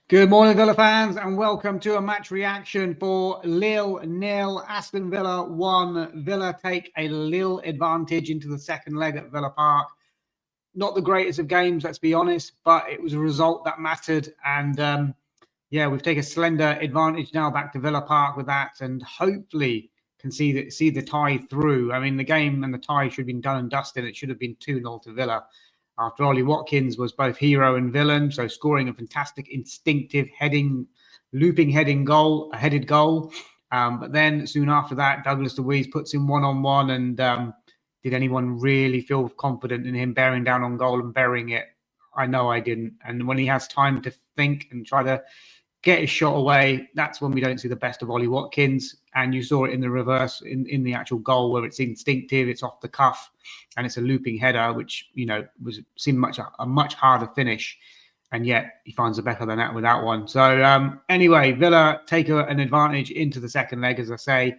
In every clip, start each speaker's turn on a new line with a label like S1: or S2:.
S1: Good morning, Villa fans, and welcome to a match reaction for Lille 0, Aston Villa 1. Villa take a Lille advantage into the second leg at Villa Park. Not the greatest of games, let's be honest, but it was a result that mattered. And we've taken a slender advantage now back to Villa Park with that, and hopefully can see the tie through. I mean, the game and the tie should have been done and dusted. It should have been 2-0 to Villa. After all, Watkins was both hero and villain, so scoring a fantastic instinctive headed goal. But then soon after that, Douglas Luiz puts him one-on-one, and did anyone really feel confident in him bearing down on goal and burying it? I know I didn't. And when he has time to think and try to get his shot away, that's when we don't see the best of Ollie Watkins. And you saw it in the reverse, in the actual goal, where it's instinctive, it's off the cuff, and it's a looping header, which, seemed a much harder finish. And yet he finds a better than that with that one. So anyway, Villa take an advantage into the second leg, as I say.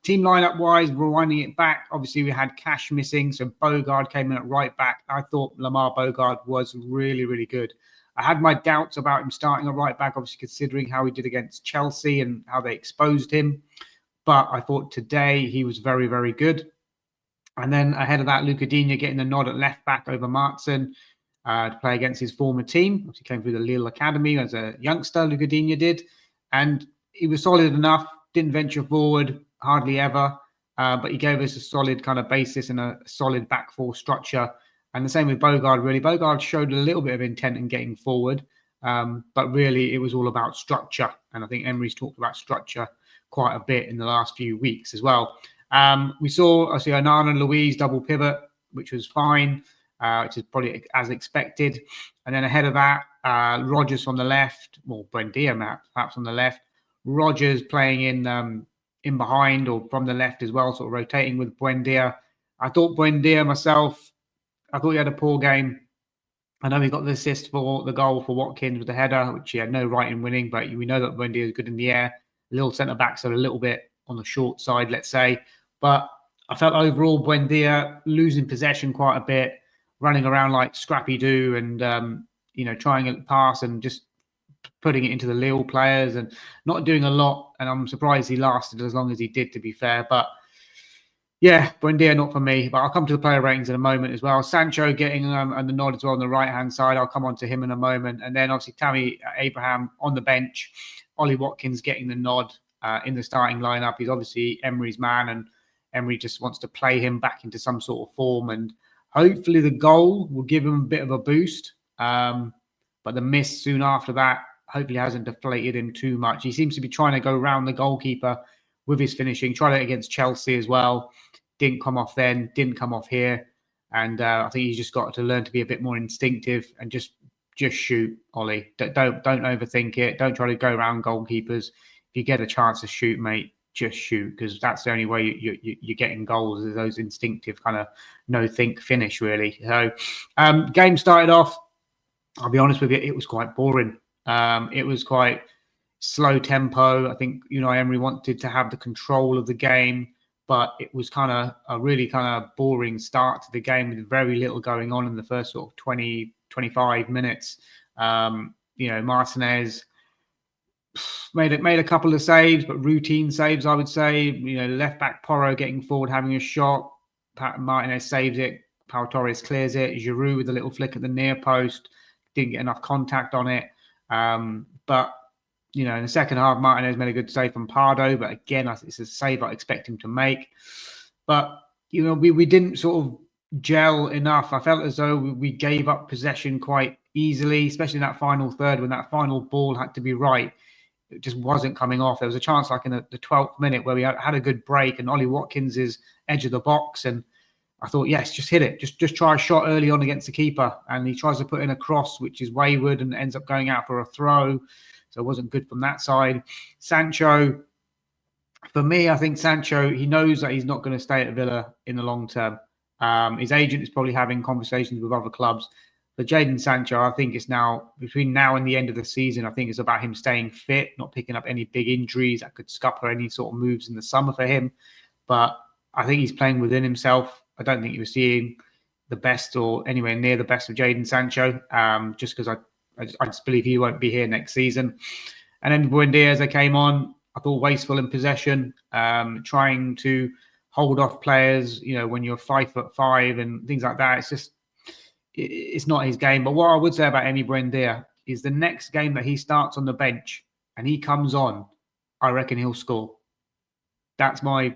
S1: Team lineup wise, we're winding it back. Obviously, we had Cash missing, so Bogarde came in at right back. I thought Lamar Bogarde was really, really good. I had my doubts about him starting at right back, obviously considering how he did against Chelsea and how they exposed him. But I thought today he was very, very good. And then ahead of that, Buendia getting the nod at left back over Martin to play against his former team. He came through the Lille Academy as a youngster, Buendia did. And he was solid enough, didn't venture forward hardly ever. But he gave us a solid kind of basis and a solid back four structure. And the same with Bogarde, really. Bogarde showed a little bit of intent in getting forward, but really it was all about structure. And I think Emery's talked about structure quite a bit in the last few weeks as well. We saw, obviously, Onana and Luiz double pivot, which was fine, which is probably as expected. And then ahead of that, Rodgers on the left, well, Buendia perhaps on the left. Rodgers playing in behind or from the left as well, sort of rotating with Buendia. I thought Buendia myself, I thought he had a poor game. I know he got the assist for the goal for Watkins with the header, which he had no right in winning, but we know that Buendia is good in the air. Little centre-backs are a little bit on the short side, let's say. But I felt overall Buendia losing possession quite a bit, running around like Scrappy-Doo and, trying to pass and just putting it into the Lille players and not doing a lot. And I'm surprised he lasted as long as he did, to be fair. But yeah, Buendia not for me, but I'll come to the player ratings in a moment as well. Sancho getting and the nod as well on the right-hand side. I'll come on to him in a moment. And then obviously Tammy Abraham on the bench. Ollie Watkins getting the nod in the starting lineup. He's obviously Emery's man, and Emery just wants to play him back into some sort of form. And hopefully the goal will give him a bit of a boost. But the miss soon after that hopefully hasn't deflated him too much. He seems to be trying to go around the goalkeeper with his finishing. Tried it against Chelsea as well. Didn't come off then, didn't come off here. And I think he's just got to learn to be a bit more instinctive and just shoot, Ollie. Don't overthink it. Don't try to go around goalkeepers. If you get a chance to shoot, mate, just shoot, because that's the only way you're getting goals, is those instinctive kind of no-think finish, really. So game started off, I'll be honest with you, it was quite boring. It was quite slow tempo. I think Emery wanted to have the control of the game, but it was kind of a really kind of boring start to the game with very little going on in the first sort of 20, 25 minutes. Martinez made a couple of saves, but routine saves, I would say. Left back Porro getting forward, having a shot. Martinez saves it. Pau Torres clears it. Giroud with a little flick at the near post. Didn't get enough contact on it. But in the second half, Martinez made a good save from Pardo, but again, it's a save I expect him to make. But, we didn't sort of gel enough. I felt as though we gave up possession quite easily, especially in that final third when that final ball had to be right. It just wasn't coming off. There was a chance like in the 12th minute where we had a good break and Ollie Watkins is edge of the box. And I thought, yes, just hit it. Just try a shot early on against the keeper. And he tries to put in a cross, which is wayward and ends up going out for a throw. So it wasn't good from that side. Sancho, for me, I think Sancho, he knows that he's not going to stay at Villa in the long term. His agent is probably having conversations with other clubs. But Jadon Sancho, I think it's now, between now and the end of the season, I think it's about him staying fit, not picking up any big injuries that could scupper any sort of moves in the summer for him. But I think he's playing within himself. I don't think he was seeing the best or anywhere near the best of Jadon Sancho, just because I just believe he won't be here next season. And then Buendia, as I came on, I thought wasteful in possession, trying to hold off players, when you're 5'5" and things like that. It's not his game. But what I would say about Buendia is the next game that he starts on the bench and he comes on, I reckon he'll score. That's my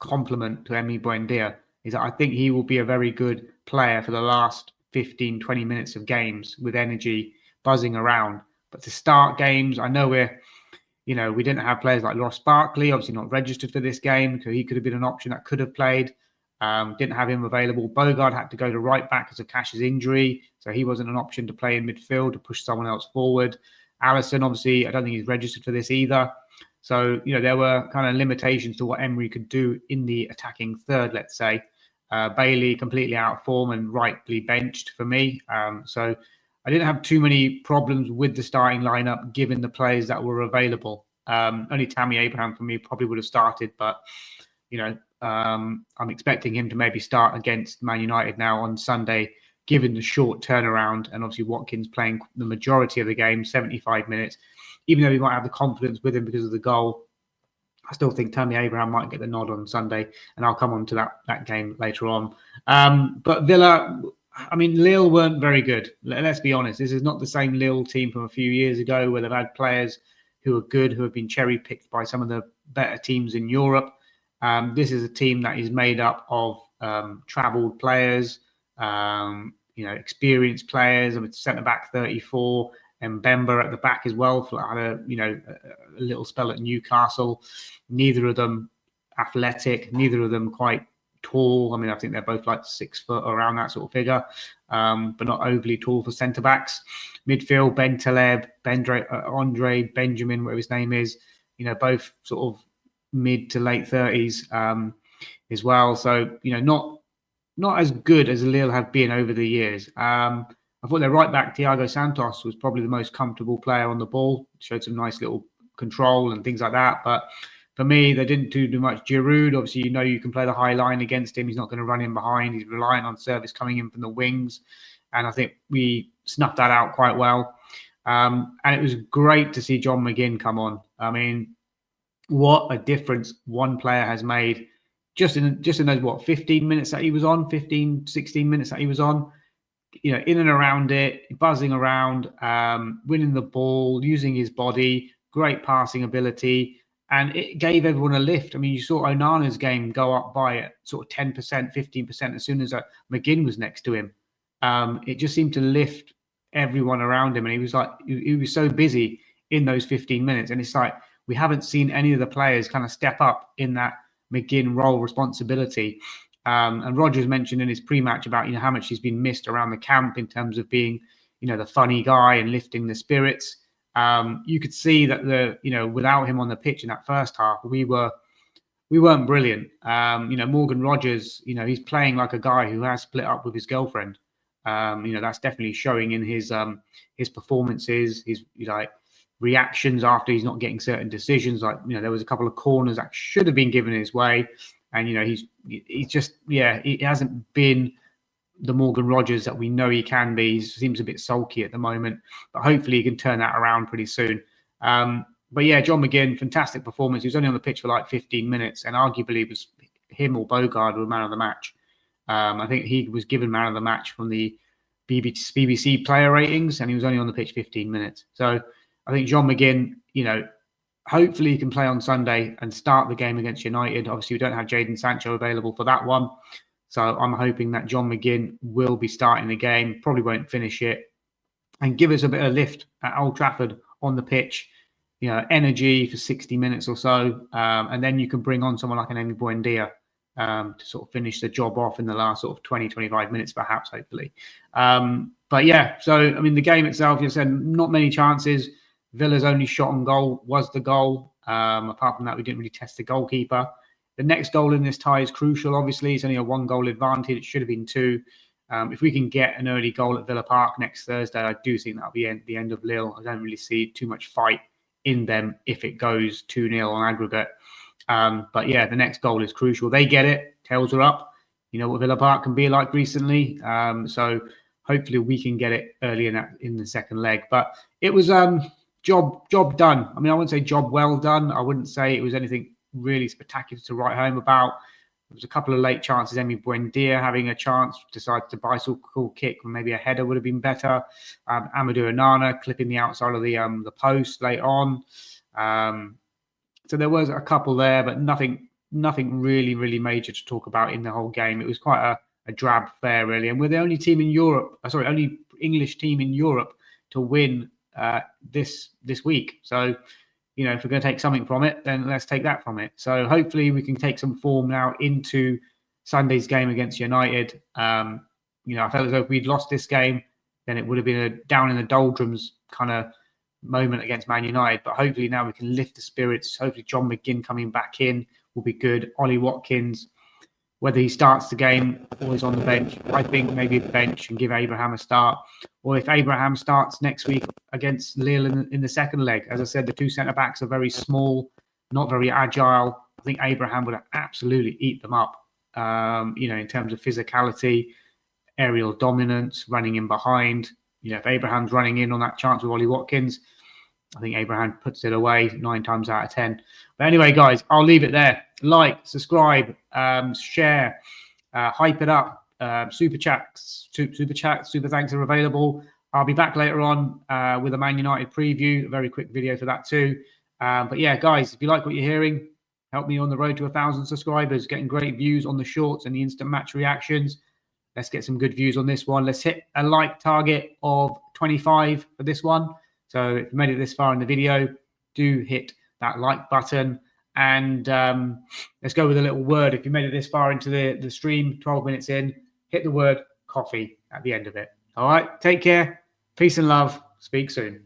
S1: compliment to Buendia, is that I think he will be a very good player for the last 15, 20 minutes of games with energy, buzzing around. But to start games, I know we didn't have players like Ross Barkley, obviously not registered for this game, so he could have been an option that could have played. Didn't have him available. Bogarde had to go to right back because of Cash's injury, so he wasn't an option to play in midfield to push someone else forward. Alisson, obviously, I don't think he's registered for this either. So, there were kind of limitations to what Emery could do in the attacking third, let's say. Bailey completely out of form and rightly benched for me. So I didn't have too many problems with the starting lineup given the players that were available. Only Tammy Abraham for me probably would have started, but, I'm expecting him to maybe start against Man United now on Sunday, given the short turnaround, and obviously Watkins playing the majority of the game, 75 minutes. Even though we might have the confidence with him because of the goal, I still think Tammy Abraham might get the nod on Sunday, and I'll come on to that game later on. But Villa, Lille weren't very good. Let's be honest. This is not the same Lille team from a few years ago where they've had players who are good, who have been cherry-picked by some of the better teams in Europe. This is a team that is made up of travelled players, experienced players. Centre-back 34, and Bemba at the back as well. Had a little spell at Newcastle. Neither of them athletic. Neither of them quite tall. I think they're both like 6 foot, around that sort of figure, but not overly tall for centre backs. Midfield: Ben Taleb, Andre Benjamin, whatever his name is. Both sort of mid to late 30s as well. So not as good as Lille have been over the years. I thought their right back, Thiago Santos, was probably the most comfortable player on the ball. Showed some nice little control and things like that. But for me, they didn't do much. Giroud, obviously, you can play the high line against him. He's not going to run in behind. He's reliant on service coming in from the wings. And I think we snuffed that out quite well. And it was great to see John McGinn come on. What a difference one player has made just in those, 15 minutes that he was on, 15, 16 minutes that he was on. In and around it, buzzing around, winning the ball, using his body, great passing ability, and it gave everyone a lift. You saw Onana's game go up by sort of 10%, 15% as soon as McGinn was next to him. It just seemed to lift everyone around him, and he was so busy in those 15 minutes. And it's like we haven't seen any of the players kind of step up in that McGinn role responsibility. And Rodgers mentioned in his pre-match about how much he's been missed around the camp in terms of being the funny guy and lifting the spirits. You could see that without him on the pitch in that first half, we weren't brilliant. Morgan Rodgers, he's playing like a guy who has split up with his girlfriend. That's definitely showing in his performances, his reactions after he's not getting certain decisions. There was a couple of corners that should have been given his way. And, he's just, he hasn't been the Morgan Rodgers that we know he can be. He seems a bit sulky at the moment, but hopefully he can turn that around pretty soon. But yeah, John McGinn, fantastic performance. He was only on the pitch for like 15 minutes, and arguably it was him or Bogarde were man of the match. I think he was given man of the match from the BBC player ratings, and he was only on the pitch 15 minutes. So I think John McGinn, hopefully he can play on Sunday and start the game against United. Obviously, we don't have Jadon Sancho available for that one. So I'm hoping that John McGinn will be starting the game, probably won't finish it, and give us a bit of lift at Old Trafford on the pitch, energy for 60 minutes or so. And then you can bring on someone like an Buendia to sort of finish the job off in the last sort of 20, 25 minutes, perhaps, hopefully. But yeah, so, the game itself, you said, not many chances. Villa's only shot on goal was the goal. Apart from that, we didn't really test the goalkeeper. The next goal in this tie is crucial, obviously. It's only a 1-goal advantage. It should have been 2. If we can get an early goal at Villa Park next Thursday, I do think that'll be the end of Lille. I don't really see too much fight in them if it goes 2-0 on aggregate. But yeah, the next goal is crucial. They get it. Tails are up. You know what Villa Park can be like recently. So hopefully we can get it early in the second leg. But it was job done. I mean, I wouldn't say job well done. I wouldn't say it was anything really spectacular to write home about. There was a couple of late chances. Buendia having a chance, decided to bicycle kick, when maybe a header would have been better. Amadou Onana clipping the outside of the post late on. So there was a couple there, but nothing really major to talk about in the whole game. It was quite a drab affair, really. And we're the only team in Europe, only English team in Europe to win this week. So, you know, if we're going to take something from it, then let's take that from it. So hopefully we can take some form now into Sunday's game against United. You know, I felt as though if we'd lost this game, then it would have been a down in the doldrums kind of moment against Man United. But hopefully now we can lift the spirits. Hopefully John McGinn coming back in will be good. Ollie Watkins, whether he starts the game or he's on the bench, I think maybe the bench and give Abraham a start. Or if Abraham starts next week against Lille in the second leg, as I said, the two centre-backs are very small, not very agile. I think Abraham would absolutely eat them up, you know, in terms of physicality, aerial dominance, running in behind. You know, if Abraham's running in on that chance with Ollie Watkins, I think Abraham puts it away 9 times out of 10. But anyway, guys, I'll leave it there. Like, subscribe, share, hype it up. Super chats, super thanks are available. I'll be back later on with a Man United preview, a very quick video for that too. But yeah, guys, if you like what you're hearing, help me on the road to 1,000 subscribers, getting great views on the shorts and the instant match reactions. Let's get some good views on this one. Let's hit a like target of 25 for this one. So if you made it this far in the video, do hit that like button. And let's go with a little word. If you made it this far into the stream, 12 minutes in, hit the word coffee at the end of it. All right, take care. Peace and love. Speak soon.